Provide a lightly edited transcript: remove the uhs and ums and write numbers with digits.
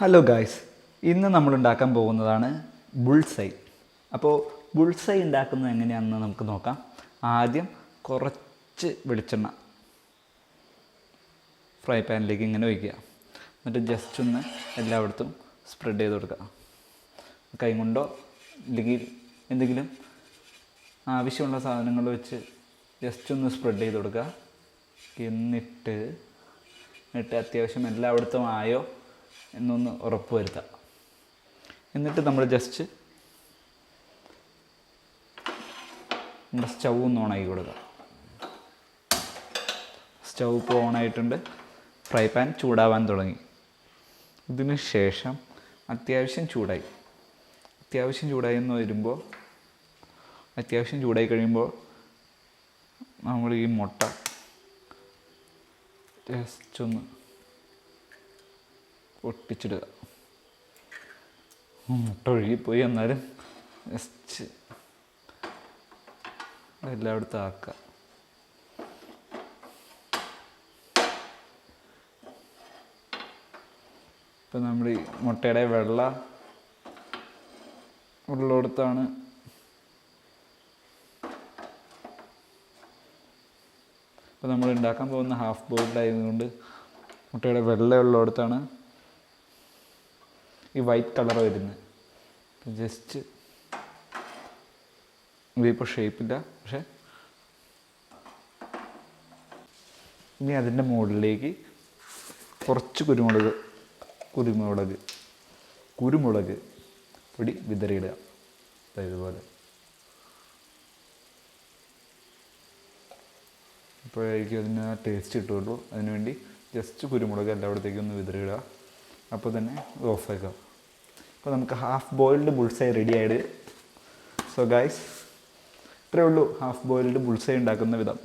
Hello guys, ഇന്ന് നമ്മൾ ഉണ്ടാക്കാൻ പോകുന്നതാണ് ബുൾസൈ. അപ്പോൾ ബുൾസൈ ഉണ്ടാക്കുന്നത് എങ്ങനെയാണെന്ന് നമുക്ക് നോക്കാം. ആദ്യം കുറച്ച് വെളിച്ചെണ്ണ ഫ്രൈ പാനിലേക്ക് ഇങ്ങനെ ഒഴിക്കുക. എന്നിട്ട് ജസ്റ്റ് ഒന്ന് എല്ലായിടത്തും സ്പ്രെഡ് ചെയ്ത് കൊടുക്കുക. കൈ കൊണ്ടോ അല്ലെങ്കിൽ എന്തെങ്കിലും ആവശ്യമുള്ള സാധനങ്ങൾ വെച്ച് ജസ്റ്റ് ഒന്ന് സ്പ്രെഡ് ചെയ്ത് കൊടുക്കുക. എന്നിട്ട് അത്യാവശ്യം എല്ലായിടത്തും ആയോ എന്നൊന്ന് ഉറപ്പ് വരുത്താം. എന്നിട്ട് നമ്മൾ ജസ്റ്റ് നമ്മുടെ സ്റ്റൗ ഒന്ന് ഓണാക്കി കൊടുക്കുക. സ്റ്റൗ ഇപ്പോൾ ഓണായിട്ടുണ്ട്. ഫ്രൈ പാൻ ചൂടാവാൻ തുടങ്ങി. ഇതിന് ശേഷം അത്യാവശ്യം ചൂടായി കഴിയുമ്പോൾ നമ്മൾ ഈ മുട്ട ജസ്റ്റ് ഒന്ന് പൊട്ടിച്ചിടുക. മുട്ട ഒഴുകിപ്പോയി, എന്നാലും ജസ്റ്റ് എല്ലായിടത്തും ആക്കുക. ഇപ്പം നമ്മൾ ഈ മുട്ടയുടെ വെള്ള ഉള്ളിടത്താണ് ഇപ്പോൾ നമ്മൾ ഉണ്ടാക്കാൻ പോകുന്ന ഹാഫ് ബോയിൽഡ് ആയതുകൊണ്ട് മുട്ടയുടെ വെള്ള ഉള്ളിടത്താണ് ഈ വൈറ്റ് കളർ വരുന്നത്. ജസ്റ്റ് ഇതിപ്പോൾ ഷേപ്പില്ല, പക്ഷേ ഇനി അതിൻ്റെ മുകളിലേക്ക് കുറച്ച് കുരുമുളക് പൊടി വിതറിയിടുക. ഇതുപോലെ അപ്പോഴേക്കും അതിന് ടേസ്റ്റ് കിട്ടുള്ളൂ. അതിനുവേണ്ടി ജസ്റ്റ് കുരുമുളക് എല്ലായിടത്തേക്കും ഒന്ന് വിതറിയിടുക. അപ്പോൾ തന്നെ ഓഫാക്കുക. അപ്പോൾ നമുക്ക് ഹാഫ് ബോയിൽഡ് ബുൾസൈ റെഡി ആയിട്ട്. സോ ഗൈസ്, ഇത്രയേ ഉള്ളൂ ഹാഫ് ബോയിൽഡ് ബുൾസൈ ഉണ്ടാക്കുന്ന വിധം.